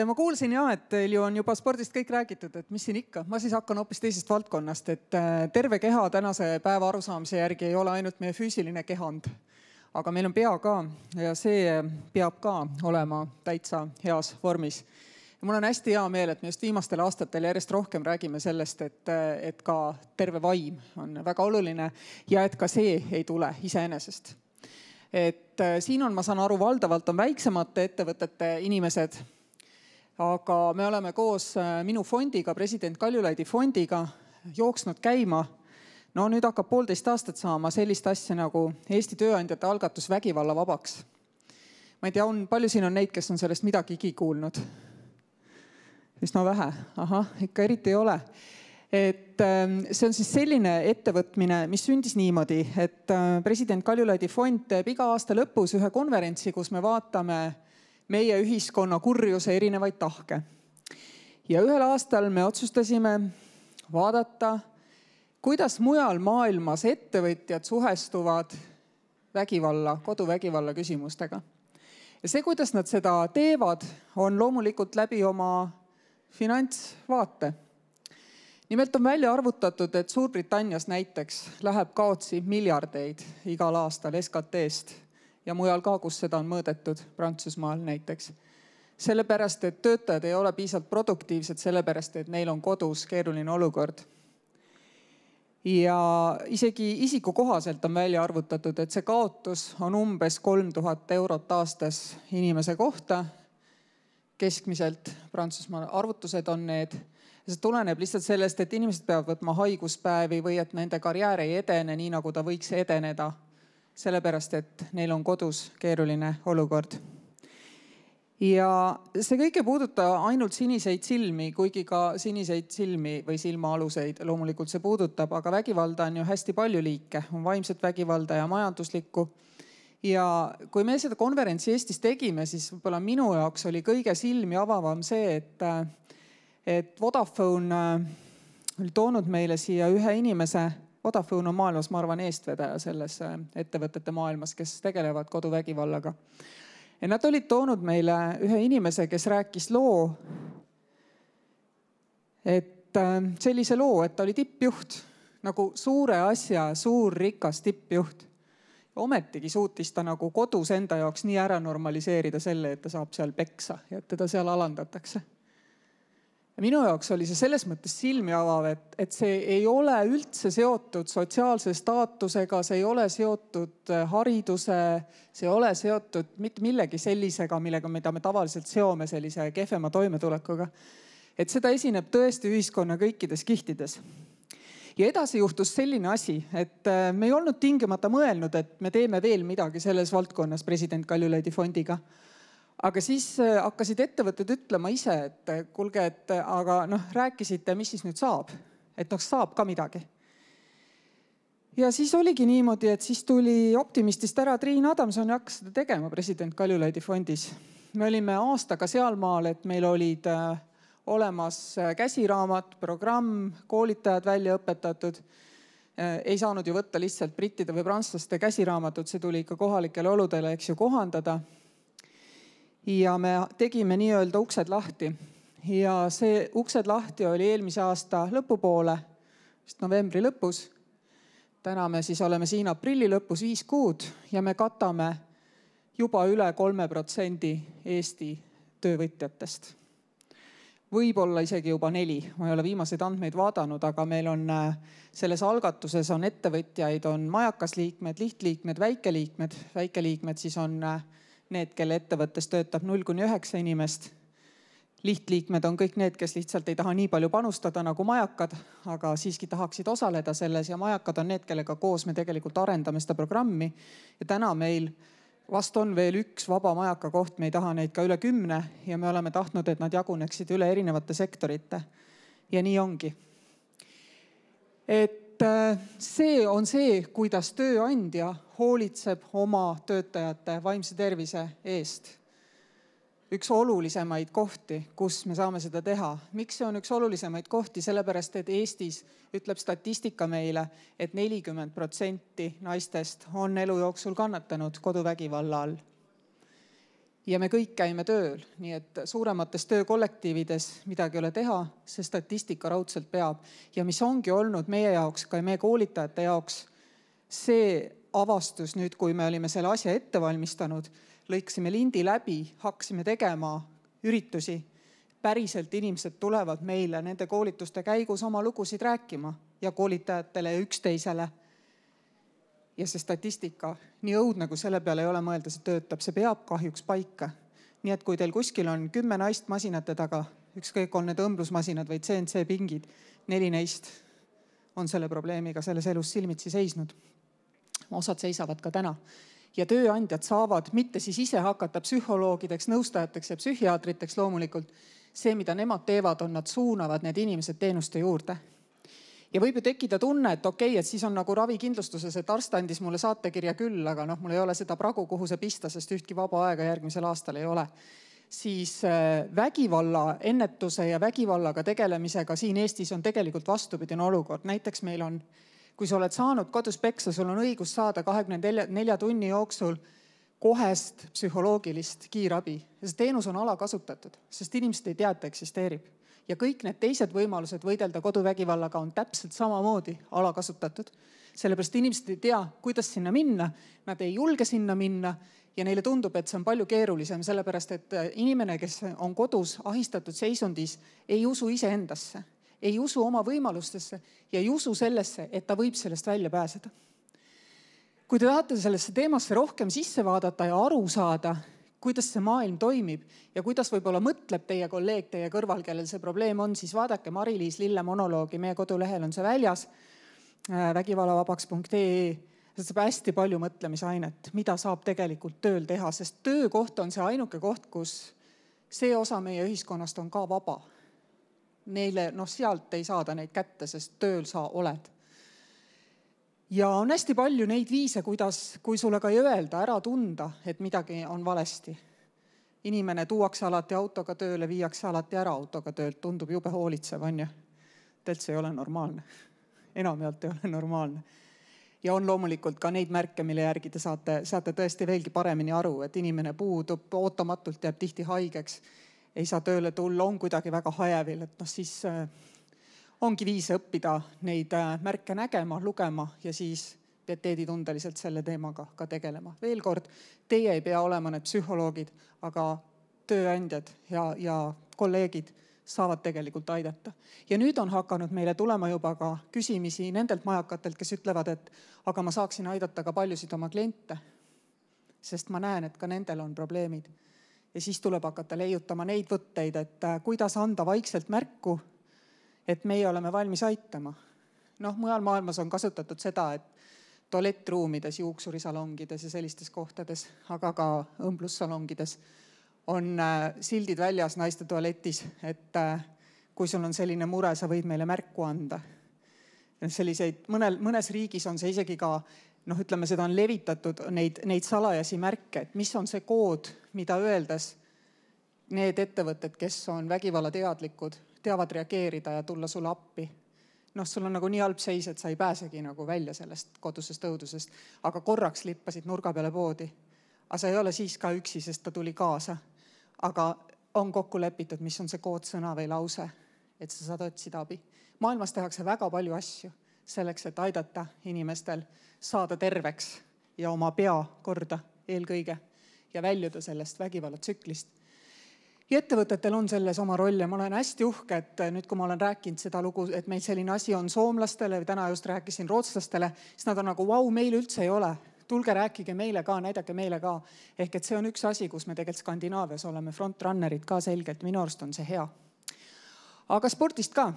ma kuulsin et teil ju on juba spordist kõik räägitud, et mis siin ikka. Ma siis hakkan hoopis teisest valdkonnast, et terve keha tänase päeva arusaamise järgi ei ole ainult meie füüsiline kehand, aga meil on pea ka ja see peab ka olema täitsa heas vormis. Ja mul on hästi hea meel, et me just viimastel aastatel järjest rohkem räägime sellest, et ka terve vaim on väga oluline ja et ka see ei tule iseenesest. Et siin on, ma saan aru, valdavalt on väiksemate ettevõtete inimesed, aga me oleme koos minu fondiga, president Kaljulaidi fondiga jooksnud käima. No nüüd hakkab 1,5 aastat saama sellist asja nagu Eesti tööandjate algatus vägivalla vabaks. Ma ei tea, palju siin on neid, kes on sellest midagigi kuulnud? Üsna vähe. Ahah, ikka eriti ei ole. Et see on siis selline ettevõtmine, mis sündis niimoodi, et president Kaljulaidi fond teeb iga aasta lõpus ühe konverentsi, kus me vaatame meie ühiskonna kurjuse erinevaid tahke. Ja ühel aastal me otsustasime vaadata, kuidas mujal maailmas ettevõtjad suhestuvad vägivalla, koduvägivalla küsimustega. Ja see, kuidas nad seda teevad, on loomulikult läbi oma finantsvaate. Nimelt on välja arvutatud, et Suurbritannias näiteks läheb kaotsi miljardeid igal aastal SKT-st ja mujal ka, kus seda on mõõdetud, Prantsusmaal näiteks. Sellepärast, et töötajad ei ole piisavalt produktiivsed, sellepärast, et neil on kodus keeruline olukord. Ja isegi isiku kohaselt on välja arvutatud, et see kaotus on umbes 3000 eurot aastas inimese kohta. Keskmiselt Prantsusmaal arvutused on need. See tuleneb lihtsalt sellest, et inimesed peavad võtma haiguspäevi või et nende karjäär ei edene nii, nagu ta võiks edeneda. Sellepärast, et neil on kodus keeruline olukord. Ja see kõik ei puuduta ainult siniseid silmi, kuigi ka siniseid silmi või silmaaluseid loomulikult see puudutab, aga vägivalda on ju hästi palju liike. On vaimset vägivalda ja majanduslikku. Ja kui me seda konverentsi Eestis tegime, siis võib-olla minu jaoks oli kõige silmi avavam see, et Vodafone oli toonud meile siia ühe inimese. Vodafone on maailmas, ma arvan, eestvedaja selles ettevõtete maailmas, kes tegelevad koduvägivallaga. Ja nad olid toonud meile ühe inimese, kes rääkis loo, et sellise loo, et ta oli tippjuht, nagu suure asja, suur rikas tippjuht. Ja ometigi suutis ta nagu kodus enda jaoks nii ära normaliseerida selle, et ta saab seal peksa ja et teda seal alandatakse. Ja minu jaoks oli see selles mõttes silmi avav, et see ei ole üldse seotud sotsiaalse staatusega, see ei ole seotud hariduse, see ei ole seotud mitte millegi sellisega, mida me tavaliselt seome sellise kehvema toimetulekuga. Et seda esineb tõesti ühiskonna kõikides kihtides. Ja edasi juhtus selline asi, et me ei olnud tingimata mõelnud, et me teeme veel midagi selles valdkonnas president Kaljulaidi fondiga. Aga siis hakkasid ettevõtted ütlema ise, et kuulge, aga rääkisite, mis siis nüüd saab, et saab ka midagi. Ja siis oligi niimoodi, et siis tuli optimistist ära Triin Adamson ja hakkas seda tegema president Kaljulaidi fondis. Me olime aastaga sealmaal, et meil olid olemas käsiraamat, programm, koolitajad välja õpetatud. Ei saanud ju võtta lihtsalt brittide või prantslaste käsiraamatut, see tuli ikka kohalikele oludele, eks ju, kohandada. Ja me tegime nii-öelda uksed lahti. Ja see uksed lahti oli eelmise aasta lõpupoole, vist novembri lõpus. Täna me siis oleme siin aprilli lõpus 5 kuud ja me katame juba üle 3% Eesti töövõtjatest. Võib-olla isegi juba 4. Ma ei ole viimaseid andmeid vaadanud, aga meil on selles algatuses on ettevõtjaid, on majakasliikmed, lihtliikmed, väikeliikmed. Väikeliikmed siis on need, kelle ettevõttes töötab 0–9 inimest. Lihtliikmed on kõik need, kes lihtsalt ei taha nii palju panustada nagu majakad, aga siiski tahaksid osaleda selles ja majakad on need, kellega koos me tegelikult arendame seda programmi. Ja täna meil vast on veel üks vaba majaka koht, me ei taha neid ka üle 10 ja me oleme tahtnud, et nad jaguneksid üle erinevate sektorite. Ja nii ongi. Et see on see, kuidas tööandja hoolitseb oma töötajate vaimse tervise eest. Üks olulisemaid kohti, kus me saame seda teha. Miks see on üks olulisemaid kohti? Sellepärast, et Eestis ütleb statistika meile, et 40% naistest on elu jooksul kannatanud koduvägivalla all. ja me kõik käime tööl, nii et suuremates töökollektiivides midagi ei ole teha, see statistika raudselt peab. Ja mis ongi olnud meie jaoks, ka meie koolitajate jaoks, see avastus nüüd, kui me olime selle asja ette valmistanud, lõiksime lindi läbi, hakkasime tegema üritusi. Päriselt inimesed tulevad meile nende koolituste käigus oma lugusid rääkima ja koolitajatele ja üksteisele. Ja see statistika, nii õudne kui selle peale ei ole mõelda, see töötab, see peab kahjuks paika. Nii et kui teil kuskil on 10 naist masinate taga, ükskõik on need õmblusmasinad või CNC pingid, 4 neist on selle probleemiga selles elus silmitsi seisnud. Osad seisavad ka täna. Ja tööandjad saavad mitte siis ise hakata psühholoogideks, nõustajateks ja psühhiaatriteks loomulikult. See, mida nemad teevad, on nad suunavad need inimesed teenuste juurde. Ja võib ju tekkida tunne, et okei, et siis on nagu ravikindlustuses, et arst andis mulle saatekirja küll, aga mul ei ole seda pragu, kuhu see pista, sest ühtki vaba aega järgmisel aastal ei ole. Siis vägivalla ennetuse ja vägivallaga tegelemisega siin Eestis on tegelikult vastupidine olukord. Näiteks meil on, kui sa oled saanud kodus peksa, sul on õigus saada 24 tunni jooksul kohest psühholoogilist kiirabi. Ja see teenus on alakasutatud, sest inimesed ei tea, et ta eksisteerib. Ja kõik need teised võimalused võidelda koduvägivallaga on täpselt samamoodi alakasutatud. Sellepärast inimesed ei tea, kuidas sinna minna, nad ei julge sinna minna ja neile tundub, et see on palju keerulisem, sellepärast et inimene, kes on kodus ahistatud seisundis, ei usu iseendasse, ei usu oma võimalustesse ja ei usu sellesse, et ta võib sellest välja pääseda. Kui te tahate sellesse teemasse rohkem sisse vaadata ja aru saada, kuidas see maailm toimib ja kuidas võib-olla mõtleb teie kolleeg teie kõrval, kellel see probleem on, siis vaadake Mari-Liis Lille monoloogi, meie kodulehel on see väljas, vägivallavabaks.ee. See saab hästi palju mõtlemisainet, mida saab tegelikult tööl teha, sest töökoht on see ainuke koht, kus see osa meie ühiskonnast on ka vaba. Neile, sealt ei saada neid kätte, sest tööl sa oled. Ja on hästi palju neid viise, kuidas, kui sulle ka ei öelda, ära tunda, et midagi on valesti. Inimene tuuakse alati autoga tööle, viiakse alati ära autoga töölt, tundub jube hoolitsev, on ju. Telt see ei ole normaalne. Enamjaolt ei ole normaalne. Ja on loomulikult ka neid märke, mille järgi te saate tõesti veelgi paremini aru, et inimene puudub, ootamatult jääb tihti haigeks, ei saa tööle tulla, on kuidagi väga hajevil, et siis ongi viis õppida neid märke nägema, lugema ja siis pieteeditundeliselt selle teemaga ka tegelema. Veel kord, teie ei pea olema need psühholoogid, aga tööandjad ja kolleegid saavad tegelikult aidata. Ja nüüd on hakanud meile tulema juba ka küsimisi nendelt majakatelt, kes ütlevad, et aga ma saaksin aidata ka paljusid oma kliente, sest ma näen, et ka nendel on probleemid. Ja siis tuleb hakata leiutama neid võtteid, et kuidas anda vaikselt märku, et meie oleme valmis aitama. Mujal maailmas on kasutatud seda, et tualettruumides, juuksurisalongides ja sellistes kohtades, aga ka õmblussalongides on sildid väljas naiste tualetis, et kui sul on selline mure, sa võid meile märku anda. Mõnes riigis on see isegi ka, ütleme, seda on levitatud neid salajasi märke, et mis on see kood, mida öeldes need ettevõtted, kes on vägivallateadlikud, teavad reageerida ja tulla sulle appi. Sul on nagu nii halb seis, et sa ei pääsegi nagu välja sellest kodusest õudusest, aga korraks lippasid nurga peale poodi. Aga sa ei ole siis ka üksi, sest ta tuli kaasa. Aga on kokku lepitud, mis on see koodsõna või lause, et sa saad otsida abi. Maailmas tehakse väga palju asju selleks, et aidata inimestel saada terveks ja oma pea korda eelkõige ja väljuda sellest vägivallatsüklist. Ja ettevõtetel on selles oma roll ja ma olen hästi uhke, et nüüd kui ma olen rääkinud seda lugu, et meil selline asi on soomlastele või täna just rääkisin rootslastele, siis nad on nagu, meil üldse ei ole. Tulge rääkige meile ka, näidake meile ka. Ehk et see on üks asi, kus me tegelikult Skandinaavias oleme frontrunnerid ka selgelt, minu arust on see hea. Aga spordist ka.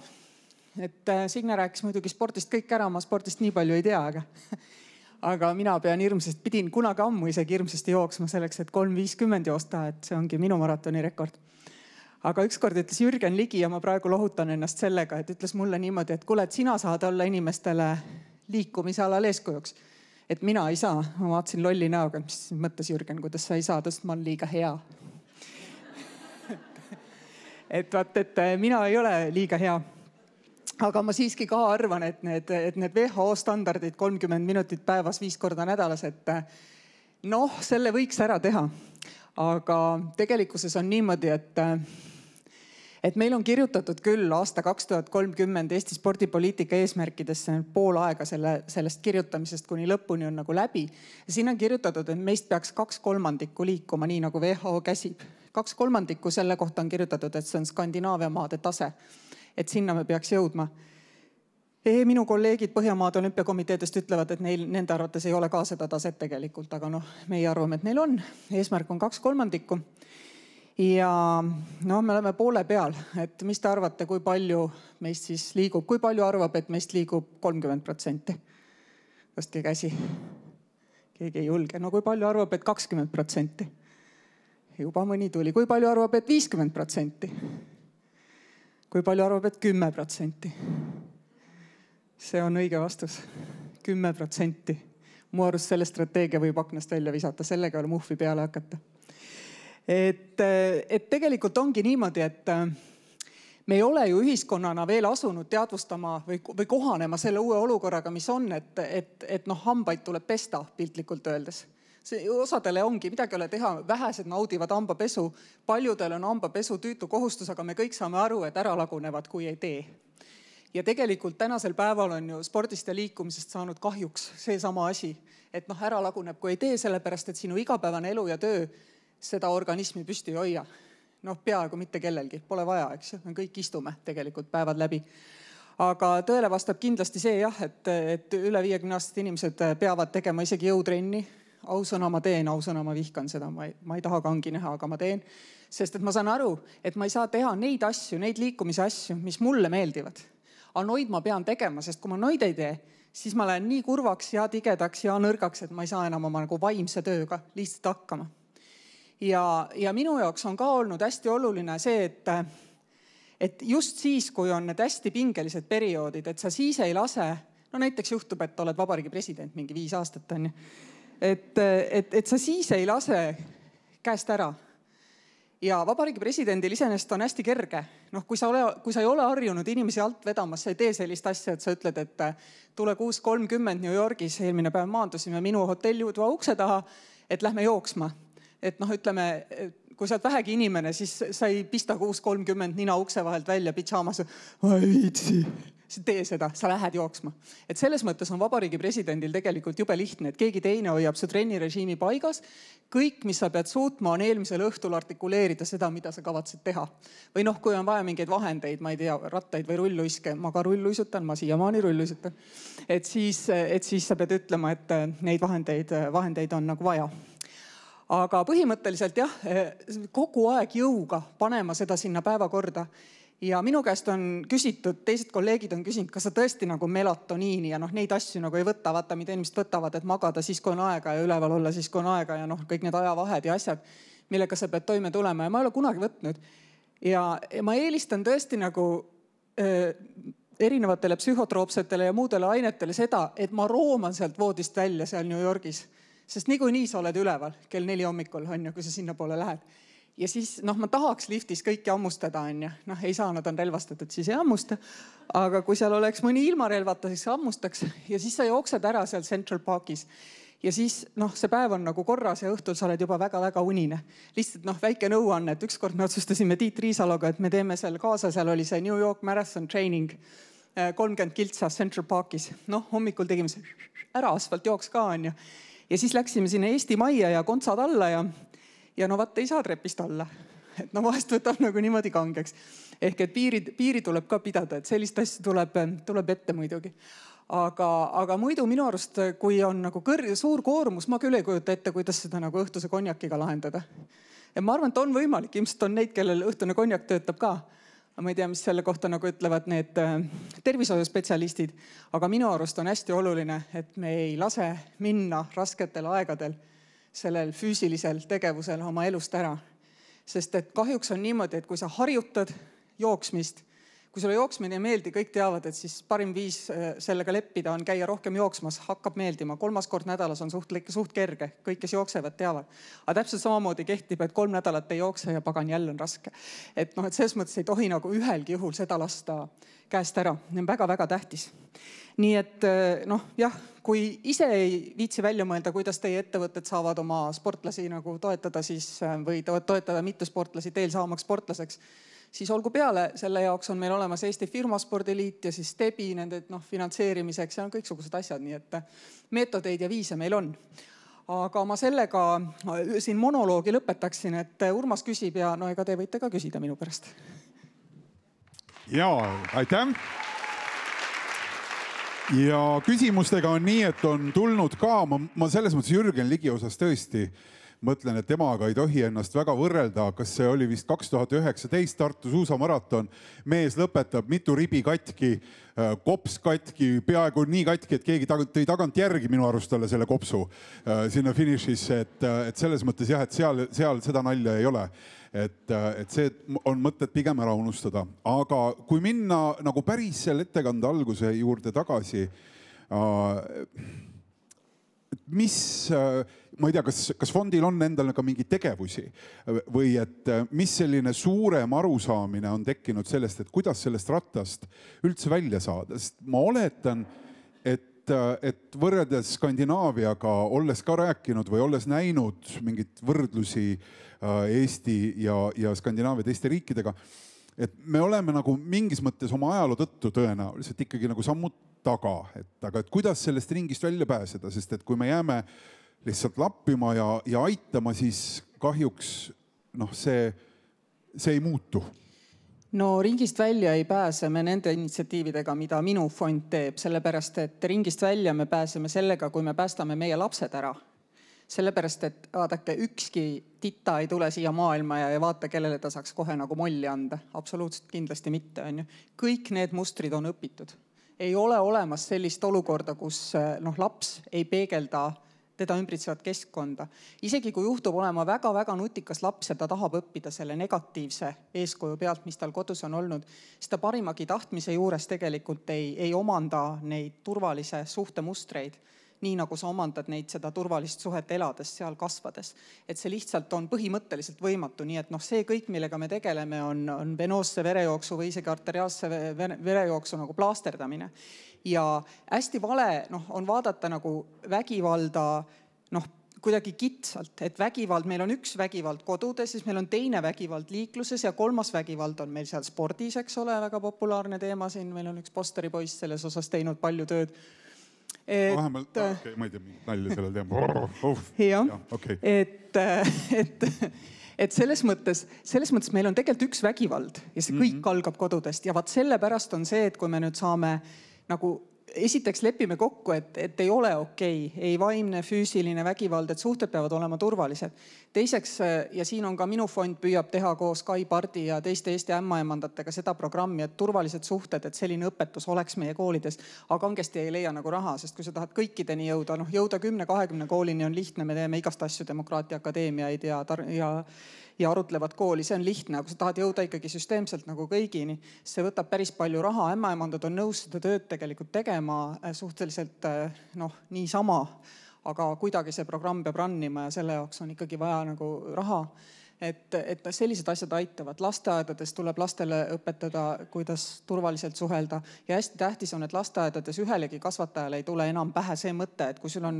Et Signe rääkis muidugi spordist kõik ära, ma spordist nii palju ei tea, aga mina pidin kunagi ammu isegi hirmsasti jooksma selleks, et 3:50 joosta, et see ongi minu maratoni rekord. Aga ükskord ütles Jürgen Ligi ja ma praegu lohutan ennast sellega, et ütles mulle niimoodi, et kuule, et sina saad olla inimestele liikumise alal eeskujuks. Et mina ei saa. Ma vaatasin lolli näoga, mis mõtles Jürgen, kuidas sa ei saa, tõst ma olen liiga hea. et mina ei ole liiga hea. Aga ma siiski ka arvan, et need WHO standardid 30 minutit päevas 5 korda nädalas, et selle võiks ära teha. Aga tegelikkuses on niimoodi, et meil on kirjutatud küll aasta 2030 Eesti spordipoliitika eesmärkidesse pool aega sellest kirjutamisest kuni lõpuni on nagu läbi. Ja siin on kirjutatud, et meist peaks 2/3 liikuma nii nagu WHO käsib. 2/3 selle kohta on kirjutatud, et see on Skandinaavia maade tase. Et sinna me peaks jõudma. Minu kolleegid Põhjamaade olümpiakomiteedest ütlevad, et nende arvates ei ole ka seda taset tegelikult, aga meie arvame, et neil on. Eesmärk on 2/3. Ja me oleme poole peal, et mis te arvate, kui palju meist siis liigub, kui palju arvab, et meist liigub 30%? Tõstke käsi. Keegi ei julge. Kui palju arvab, et 20%? Juba mõni tuli. Kui palju arvab, et 50%? Kui palju arvab, et 10%? See on õige vastus. 10%. Mu arust selle strateegia võib aknast välja visata, sellega ei ole muhvi peale hakata. Et tegelikult ongi niimoodi, et me ei ole ju ühiskonnana veel asunud teadvustama või kohanema selle uue olukorraga, mis on, et hambaid tuleb pesta piltlikult öeldes. Osadele ongi, midagi ei ole teha, vähesed naudivad hambapesu, paljudel on hambapesu tüütu kohustus, aga me kõik saame aru, et ära lagunevad, kui ei tee. Ja tegelikult tänasel päeval on ju spordist ja liikumisest saanud kahjuks seesama asi, et ära laguneb, kui ei tee, sellepärast, et sinu igapäevane elu ja töö seda organismi püsti ei hoia. Peaaegu mitte kellelgi, pole vaja, eks ju. Me kõik istume tegelikult päevad läbi. Aga tõele vastab kindlasti see jah, et üle 50-aastased inimesed peavad tegema isegi jõutrenni. Ausõna ma teen, ausõna ma vihkan seda, ma ei taha kangi näha, aga ma teen. Sest et ma saan aru, et ma ei saa teha neid asju, neid liikumise asju, mis mulle meeldivad. Aga noid ma pean tegema, sest kui ma noid ei tee, siis ma lähen nii kurvaks ja tigedaks ja nõrgaks, et ma ei saa enam oma vaimse tööga lihtsalt hakkama. Ja minu jaoks on ka olnud hästi oluline see, et just siis, kui on need hästi pingelised perioodid, et sa siis ei lase, näiteks juhtub, et oled vabariigi president mingi 5 aastat, on ju. Et sa siis ei lase käest ära. Ja vabariigi presidendil iseenesest on hästi kerge. Kui sa ei ole harjunud inimesi alt vedamas, sa ei tee sellist asja, et sa ütled, et tule 6:30 New Yorgis, eelmine päev maandusime minu hotelliudva ukse taha, et lähme jooksma. Et ütleme, kui sa oled vähegi inimene, siis sa ei pista 6:30 nina ukse vahelt välja pidžaamas. Ai viitsi. Sa tee seda, sa lähed jooksma. Et selles mõttes on vabariigi presidendil tegelikult jube lihtne, et keegi teine hoiab su trennirežiimi paigas. Kõik, mis sa pead suutma, on eelmisel õhtul artikuleerida seda, mida sa kavatsed teha. Või kui on vaja mingeid vahendeid, ma ei tea, rattaid või rulluiske, ma ka rulluisutan, ma siiamaani rulluisutan. Et siis sa pead ütlema, et neid vahendeid on nagu vaja. Aga põhimõtteliselt jah, kogu aeg jõuga panema seda sinna päevakorda. Ja minu käest on küsitud, teised kolleegid on küsinud, kas sa tõesti nagu melatoniini ja neid asju nagu ei võta, vaata mida inimesed võtavad, et magada siis, kui on aega ja üleval olla siis, kui on aega ja kõik need ajavahed ja asjad, millega sa pead toime tulema ja ma ei ole kunagi võtnud. Ja ma eelistan tõesti nagu erinevatele psühhotroopsetele ja muudele ainetele seda, et ma rooman sealt voodist välja seal New Yorgis. Sest niikuinii sa oled üleval kell 4 hommikul, on ju, kui sa sinna poole lähed. Ja siis ma tahaks liftis kõiki ammustada, on ju. Ei saa, nad on relvastatud, siis ei ammusta. Aga kui seal oleks mõni ilma relvata, siis ammustaks. Ja siis sa jooksed ära seal Central Parkis. Ja siis see päev on nagu korras ja õhtul sa oled juba väga-väga unine. Lihtsalt väike nõuanne, et ükskord me otsustasime Tiit Riisaloga, et me teeme seal kaasa, seal oli see New York Marathon Training 30 kiltsa Central Parkis. Hommikul tegime see ära asfalt jooks ka, on ju. Ja siis läksime sinna Eesti majja ja kontsad alla ja vaat ei saa trepist alla. Et vahest võtab nagu niimoodi kangeks. Ehk et piiri tuleb ka pidada, et sellist asja tuleb ette muidugi. Aga muidu minu arust, kui on nagu suur koormus, ma küll ei kujuta ette, kuidas seda nagu õhtuse konjakiga lahendada. Ja ma arvan, et on võimalik, ilmselt on neid, kellel õhtune konjak töötab ka. Ma ei tea, mis selle kohta nagu ütlevad need tervishoiuspetsialistid, aga minu arust on hästi oluline, et me ei lase minna rasketel aegadel sellel füüsilisel tegevusel oma elust ära. Sest et kahjuks on niimoodi, et kui sa harjutad jooksmist, Kui sulle jooksmine ei meeldi, kõik teavad, et siis parim viis sellega leppida on käia rohkem jooksmas, hakkab meeldima. 3 kord nädalas on suht kerge, kõik, kes jooksevad, teavad. Aga täpselt samamoodi kehtib, et 3 nädalat ei jookse ja pagan jälle on raske. Et selles mõttes ei tohi nagu ühelgi juhul seda lasta käest ära. See on väga-väga tähtis. Nii et jah, kui ise ei viitsi välja mõelda, kuidas teie ettevõtted saavad oma sportlasi nagu toetada siis, või toetada mittesportlasi teel saamaks sportlaseks, siis olgu peale, selle jaoks on meil olemas Eesti Firmaspordiliit ja siis TEBI nende finantseerimiseks ja on kõiksugused asjad, nii et meetodeid ja viise meil on. Aga ma sellega siin monoloogi lõpetaksin, et Urmas küsib ja ega te võite ka küsida minu pärast. Jaa, aitäh! Ja küsimustega on nii, et on tulnud ka, ma selles mõttes Jürgen Ligi osas tõesti mõtlen, et temaga ei tohi ennast väga võrrelda, kas see oli vist 2019 Tartu suusamaraton, mees lõpetab mitu ribi katki, kops katki, peaaegu nii katki, et keegi tõi tagant järgi minu arust talle selle kopsu sinna finišisse, et selles mõttes jah, et seal seda nalja ei ole. Et see on mõtted pigem ära unustada. Aga kui minna nagu päris selle ettekande alguse juurde tagasi, mis, ma ei tea, kas fondil on endal ka mingi tegevusi või et mis selline suurem arusaamine on tekkinud sellest, et kuidas sellest rattast üldse välja saada, sest ma oletan, et võrreldes Skandinaaviaga, olles ka rääkinud või olles näinud mingit võrdlusi Eesti ja Skandinaavia teiste riikidega, et me oleme nagu mingis mõttes oma ajaloo tõttu tõenäoliselt ikkagi nagu sammud taga, aga et kuidas sellest ringist välja pääseda, sest et kui me jääme lihtsalt lappima ja aitama, siis kahjuks see ei muutu. No ringist välja ei pääse me nende initsiatiividega, mida minu fond teeb, sellepärast et ringist välja me pääseme sellega, kui me päästame meie lapsed ära. Sellepärast, et vaadake, ükski tita ei tule siia maailma ja ei vaata, kellele ta saaks kohe nagu molli anda. Absoluutselt kindlasti mitte. On ju. Kõik need mustrid on õpitud. Ei ole olemas sellist olukorda, kus laps ei peegelda teda ümbritsevat keskkonda. Isegi kui juhtub olema väga-väga nutikas laps ja ta tahab õppida selle negatiivse eeskuju pealt, mis tal kodus on olnud, siis ta parimagi tahtmise juures tegelikult ei omanda neid turvalise suhte mustreid, nii nagu sa omandad neid seda turvalist suhet elades, seal kasvades. Et see lihtsalt on põhimõtteliselt võimatu, nii et see kõik, millega me tegeleme, on venoosse verejooksu või isegi arteriaalse verejooksu nagu plaasterdamine. Ja hästi vale on vaadata nagu vägivalda kuidagi kitsalt, et vägivald, meil on üks vägivald kodudes, siis meil on teine vägivald liikluses ja 3. vägivald on meil seal spordis, eks ole, väga populaarne teema siin, meil on üks posteripoiss selles osas teinud palju tööd. Vähemalt, ma ei tea, nalja sellel teema. Et selles mõttes meil on tegelikult üks vägivald ja see kõik algab kodudest ja vaat sellepärast on see, et kui me nüüd saame nagu esiteks lepime kokku, et ei ole okei, ei vaimne, füüsiline vägivald, et suhted peavad olema turvalised. Teiseks, ja siin on ka minu fond püüab teha koos Kai Pardi ja teiste Eesti ämmaemandatega seda programmi, et turvalised suhted, et selline õpetus oleks meie koolides, aga kangesti ei leia nagu raha, sest kui sa tahad kõikideni jõuda, jõuda 10-20 koolini on lihtne, me teeme igast asju, Demokraatia Akadeemiaid ja arutlevad kooli, see on lihtne, aga kui sa tahad jõuda ikkagi süsteemselt nagu kõigini, see võtab päris palju raha, ämmaemandad on nõus seda tööd tegelikult tegema suhteliselt niisama, aga kuidagi see programm peab rannima ja selle jaoks on ikkagi vaja nagu raha. Et sellised asjad aitavad. Lasteaedades tuleb lastele õpetada, kuidas turvaliselt suhelda ja hästi tähtis on, et lasteaedades ühelegi kasvatajale ei tule enam pähe see mõte, et kui sul on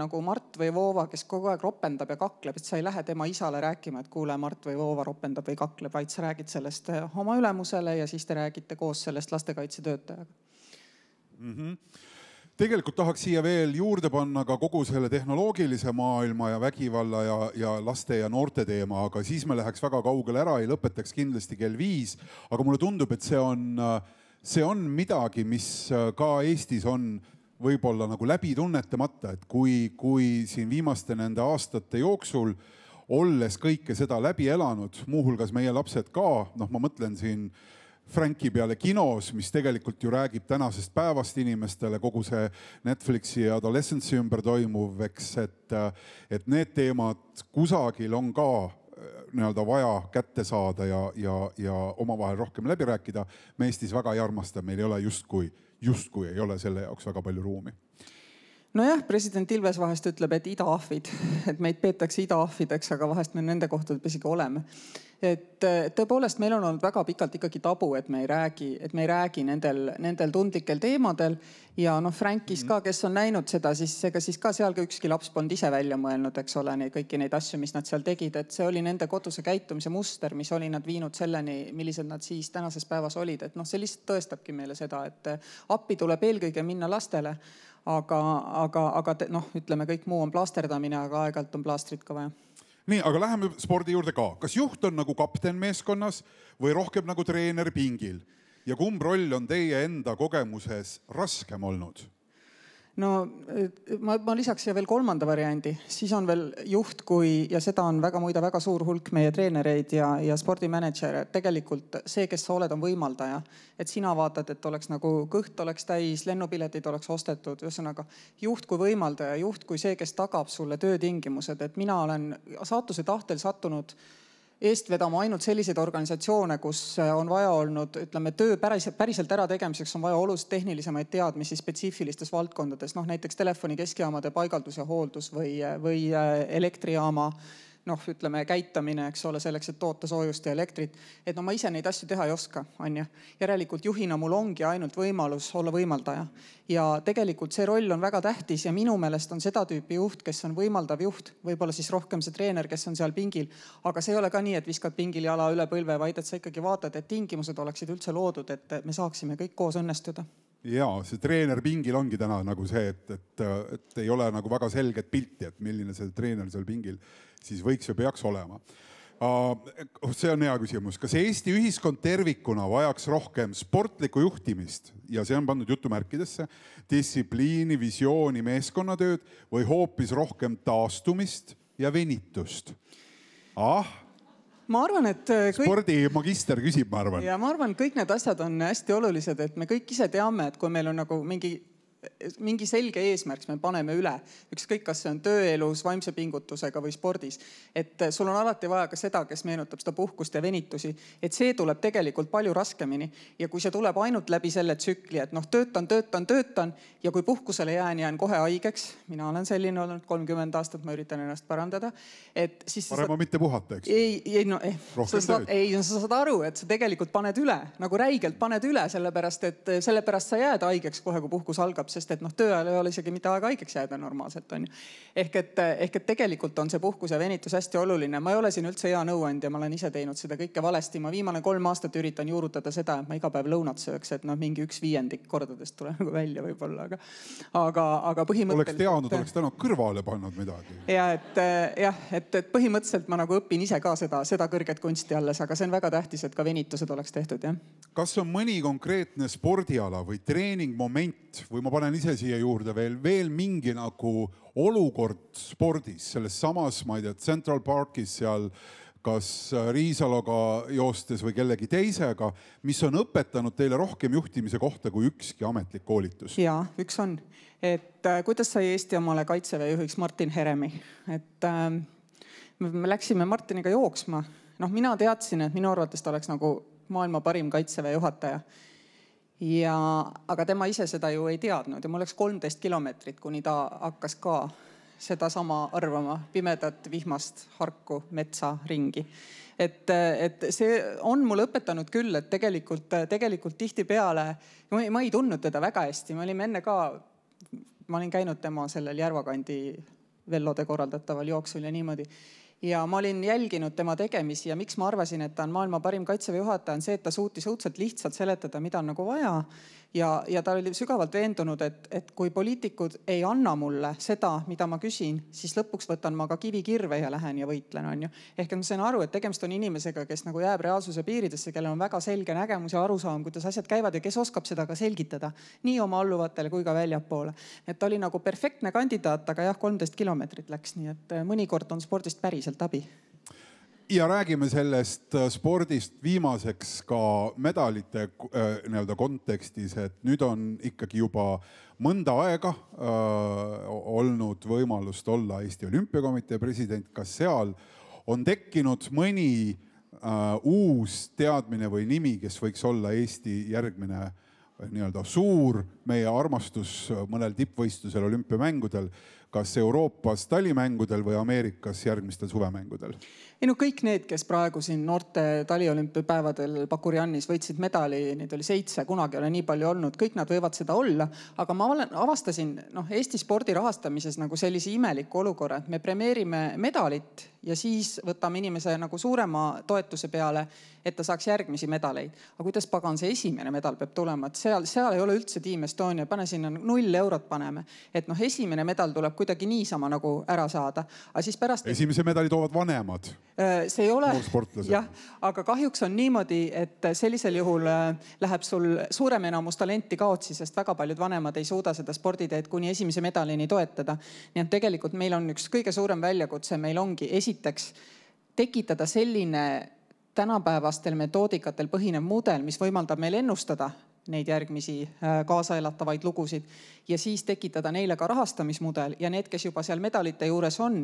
nagu Mart või Voova, kes kogu aeg ropendab ja kakleb, et sa ei lähe tema isale rääkima, et kuule, Mart või Voova ropendab või kakleb, vaid sa räägid sellest oma ülemusele ja siis te räägite koos sellest lastekaitsetöötajaga. Tegelikult tahaks siia veel juurde panna ka kogu selle tehnoloogilise maailma ja vägivalla ja laste ja noorte teema, aga siis me läheks väga kaugele ära, ei lõpetaks kindlasti kell 5. Aga mulle tundub, et see on midagi, mis ka Eestis on võib-olla nagu läbi tunnetamata, et kui siin viimaste nende aastate jooksul, olles kõike seda läbi elanud, muuhulgas meie lapsed ka, ma mõtlen siin Franki peale kinos, mis tegelikult ju räägib tänasest päevast inimestele, kogu see Netflixi ja Adolescence'i ümber toimuv, eks, et need teemad kusagil on ka nii-öelda vaja kätte saada ja omavahel rohkem läbi rääkida, me Eestis väga ei armasta, meil ei ole justkui ei ole selle jaoks väga palju ruumi. Nojah, president Ilves vahest ütleb, et idaahvid, et meid peetakse idaahvideks, aga vahest me nende kohtade isegi oleme. Et tõepoolest meil on olnud väga pikalt ikkagi tabu, et me ei räägi nendel tundlikel teemadel ja Frankis ka, kes on näinud seda, siis ega siis ka seal ükski laps polnud ise välja mõelnud, eks ole, kõiki neid asju, mis nad seal tegid, et see oli nende koduse käitumise muster, mis oli nad viinud selleni, millised nad siis tänases päevas olid. Et see lihtsalt tõestabki meile seda, et appi tuleb eelkõige minna lastele, aga ütleme, kõik muu on plaasterdamine, aga aeg-ajalt on plaastrit ka vaja. Nii, aga läheme spordi juurde ka. Kas juht on nagu kapten meeskonnas või rohkem nagu treener pingil? Ja kumb roll on teie enda kogemuses raskem olnud? No ma lisaks siia veel kolmanda variandi, siis on veel juht ja seda on muide väga suur hulk meie treenereid ja spordimanager. Tegelikult see, kes sa oled, on võimaldaja. Et sina vaatad, et oleks nagu kõht oleks täis, lennupiletid oleks ostetud. Ühesõnaga juht kui võimaldaja, juht kui see, kes tagab sulle töötingimused. Et mina olen saatuse tahtel sattunud eest vedama ainult selliseid organisatsioone, kus on vaja olnud, ütleme, töö päriselt ära tegemiseks on vaja oluliselt tehnilisemaid teadmisi spetsiifilistes valdkondades, näiteks telefoni keskjaamade paigaldus ja hooldus või elektrijaama ütleme, käitamine, eks ole, selleks, et toota soojust ja elektrit. Et ma ise neid asju teha ei oska, on ju. Järelikult juhina mul ongi ainult võimalus olla võimaldaja. Ja tegelikult see roll on väga tähtis ja minu meelest on seda tüüpi juht, kes on võimaldav juht, võib-olla siis rohkem see treener, kes on seal pingil. Aga see ei ole ka nii, et viskad pingil jala üle põlve, vaid et sa ikkagi vaatad, et tingimused oleksid üldse loodud, et me saaksime kõik koos õnnestuda. Jaa, see treener pingil ongi täna nagu see, et ei ole nagu väga selget pilti, et milline see treener seal pingil siis võiks ja peaks olema. See on hea küsimus. Kas Eesti ühiskond tervikuna vajaks rohkem sportlikku juhtimist ja see on pandud jutumärkidesse, distsipliini, visiooni, meeskonnatööd või hoopis rohkem taastumist ja venitust? Ma arvan, et spordimagister küsib, ma arvan. Ja ma arvan, kõik need asjad on hästi olulised, et me kõik ise teame, et kui meil on nagu mingi selge eesmärk, me paneme üle. Ükskõik, kas see on tööelus, vaimse pingutusega või spordis. Et sul on alati vaja ka seda, kes meenutab seda puhkust ja venitusi. Et see tuleb tegelikult palju raskemini. Ja kui see tuleb ainult läbi selle tsükli, et töötan ja kui puhkusele jään kohe haigeks, mina olen selline olnud 30 aastat, ma üritan ennast parandada. Parema mitte puhata, eks? Sa saad aru, et sa tegelikult paned üle, nagu räigelt paned üle, sellepärast sa jääd haigeks kohe, kui puhkus algab, sest et töö ajal ei ole isegi mitte aega haigeks jääda normaalselt, on ju. Ehk et tegelikult on see puhkus ja venitus hästi oluline. Ma ei ole siin üldse hea nõuandja, ma olen ise teinud seda kõike valesti. Ma viimane 3 aastat üritan juurutada seda, et ma iga päev lõunat sööks, et mingi 1/5 kordadest tuleb nagu välja võib-olla, aga põhimõtteliselt... Oleks teadnud, oleks täna kõrvale pannud midagi. Ja et põhimõtteliselt ma nagu õpin ise ka seda kõrget kunsti alles, aga see on väga tähtis, et ka venitused oleks tehtud, jah. Kas on mõni konkreetne spordiala või treeningmoment või ma panen ise siia juurde veel mingi nagu olukord spordis, selles samas, ma ei tea, Central Parkis seal, kas Riisaloga joostes või kellegi teisega, mis on õpetanud teile rohkem juhtimise kohta kui ükski ametlik koolitus? Jaa, üks on. Et kuidas sai Eesti omale kaitseväe juhiks Martin Heremi? Et me läksime Martiniga jooksma. Mina teadsin, et minu arvates ta oleks nagu maailma parim kaitseväe juhataja. Aga tema ise seda ju ei teadnud ja mul läks 13 kilomeetrit, kuni ta hakkas ka seda sama arvama, pimedat, vihmast, harku, metsa ringi. Et see on mulle õpetanud küll, et tegelikult tihtipeale, ma ei tundnud teda väga hästi, ma olin käinud tema sellel Järvakandi vellode korraldataval jooksul ja niimoodi. Ja ma olin jälginud tema tegemisi ja miks ma arvasin, et ta on maailma parim kaitseväe juhataja, on see, et ta suutis õudselt lihtsalt seletada, mida on nagu vaja. Ja ta oli sügavalt veendunud, et kui poliitikud ei anna mulle seda, mida ma küsin, siis lõpuks võtan ma ka kivikirve ja lähen ja võitlen, on ju. Ehk ma sain aru, et tegemist on inimesega, kes nagu jääb reaalsuse piiridesse, kellel on väga selge nägemus ja arusaam, kuidas asjad käivad ja kes oskab seda ka selgitada nii oma alluvatele kui ka väljapoole. Et ta oli nagu perfektne kandidaat, aga jah, 13 kilomeetrit läks, nii et mõnikord on spordist päriselt abi. Ja räägime sellest spordist viimaseks ka medalite kontekstis, et nüüd on ikkagi juba mõnda aega olnud võimalust olla Eesti Olümpiakomitee president. Kas seal on tekkinud mõni uus teadmine või nimi, kes võiks olla Eesti järgmine nii-öelda suur meie armastus mõnel tippvõistlusel olümpiamängudel, kas Euroopas talimängudel või Ameerikas järgmistel suvemängudel? Ei no kõik need, kes praegu siin noorte taliolümpiapäevadel Bakurjanis võitsid medali, neid oli 7, kunagi ei ole nii palju olnud, kõik nad võivad seda olla. Aga ma avastasin Eesti spordi rahastamises nagu sellise imeliku olukorra, et me premeerime medalit ja siis võtame inimese nagu suurema toetuse peale, et ta saaks järgmisi medaleid. Aga kuidas pagan see esimene medal peab tulema? Et seal ei ole üldse Team Estonia, pane sinna 0 eurot paneme. Et esimene medal tuleb kuidagi niisama nagu ära saada. Aga siis pärast... Esimese medali toovad vanemad. See ei ole, jah, aga kahjuks on niimoodi, et sellisel juhul läheb sul suurem enamus talenti kaotsi, sest väga paljud vanemad ei suuda seda sporditeed kuni esimese medalini toetada. Nii et tegelikult meil on üks kõige suurem väljakutse, meil ongi esiteks tekitada selline tänapäevastel metoodikatel põhinev mudel, mis võimaldab meil ennustada neid järgmisi kaasaelatavaid lugusid ja siis tekitada neile ka rahastamismudel ja need, kes juba seal medalite juures on,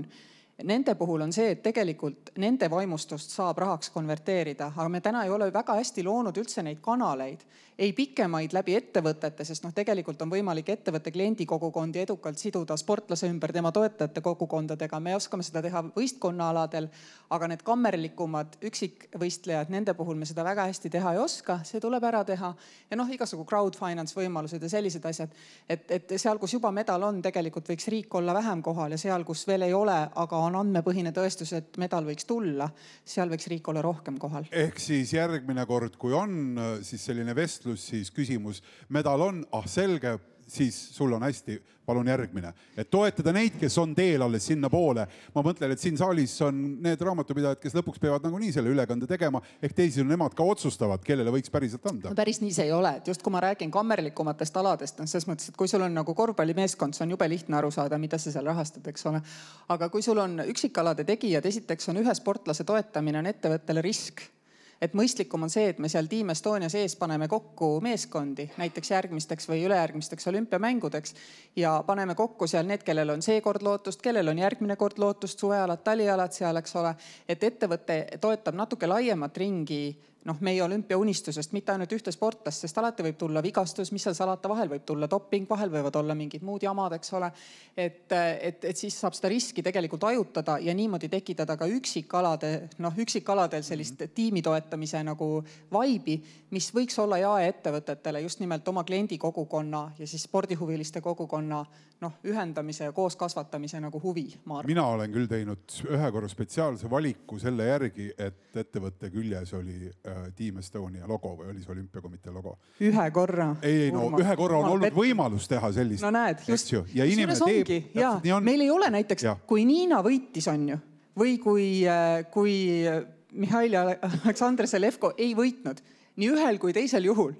nende puhul on see, et tegelikult nende vaimustust saab rahaks konverteerida, aga me täna ei ole väga hästi loonud üldse neid kanaleid, ei pikemaid läbi ettevõtete, sest tegelikult on võimalik ettevõtte kliendikogukondi edukalt siduda sportlase ümber tema toetajate kogukondadega. Me oskame seda teha võistkonnaaladel, aga need kammerlikumad üksikvõistlejad, nende puhul me seda väga hästi teha ei oska, see tuleb ära teha. Ja igasugu crowdfinance võimalused ja sellised asjad, et seal, kus juba medal on, tegelikult võiks riik olla vähem kohal ja seal, kus veel ei ole, aga on andmepõhine tõestus, et medal võiks tulla, seal võiks riik olla rohkem kohal. Ehk siis järgmine kord, kui on siis selline vestlus, siis küsimus, medal on, selge, siis sul on hästi, palun järgmine. Et toetada neid, kes on teel alles sinna poole. Ma mõtlen, et siin saalis on need raamatupidajad, kes lõpuks peavad nagunii selle ülekande tegema, ehk teisel nemad ka otsustavad, kellele võiks päriselt anda. Päris nii see ei ole, et just kui ma räägin kammerlikumatest aladest, selles mõttes, et kui sul on nagu korvpallimeeskond, see on jube lihtne aru saada, mida sa seal rahastad, eks ole. Aga kui sul on üksikalade tegijad, esiteks on ühe sportlase toetamine on ettevõttele risk. Et mõistlikum on see, et me seal Team Estonia sees paneme kokku meeskondi, näiteks järgmisteks või ülejärgmisteks olümpiamängudeks ja paneme kokku seal need, kellel on see kord lootust, kellel on järgmine kord lootust, suvealad, talialad seal, eks ole. Et ettevõte toetab natuke laiemat ringi meie olümpiaunistusest, mitte ainult ühte sportlast, sest alati võib tulla vigastus, mis seal salata, vahel võib tulla doping, vahel võivad olla mingid muud jamad, eks ole. Et siis saab seda riski tegelikult ajutada ja niimoodi tekitada ka üksikaladel sellist tiimi toetamise nagu vaibi, mis võiks olla jaeettevõtetele just nimelt oma kliendikogukonna ja siis spordihuviliste kogukonna ühendamise ja koos kasvatamise nagu huvi. Mina olen küll teinud ühe korra spetsiaalse valiku selle järgi, et ettevõtte küljes oli Team Estonia logo või oli see olümpiakomitee logo? Ühe korra. Ühe korra on olnud võimalus teha sellist. No näed, just. Ja inimene teeb. Meil ei ole näiteks, kui Niina võitis on ju, või kui Mihhail Aleksandr Selevko ei võitnud, nii ühel kui teisel juhul.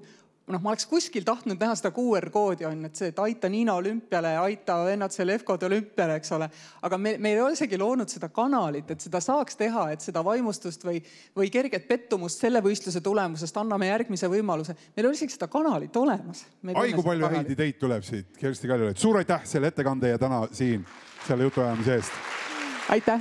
Ma oleks kuskil tahtnud näha seda QR-koodi on, et see, et aita Niina olümpiale, aita vennad Selevkod olümpiale, eks ole. Aga me ei ole isegi loonud seda kanalit, et seda saaks teha, et seda vaimustust või kerget pettumust selle võistluse tulemusest anname järgmise võimaluse. Meil oli isegi seda kanalit olemas. Kui palju häid ideid tuleb siit, Kersti Kaljulaid. Suur aitäh selle ettekande ja täna siin selle jutuajamise eest. Aitäh!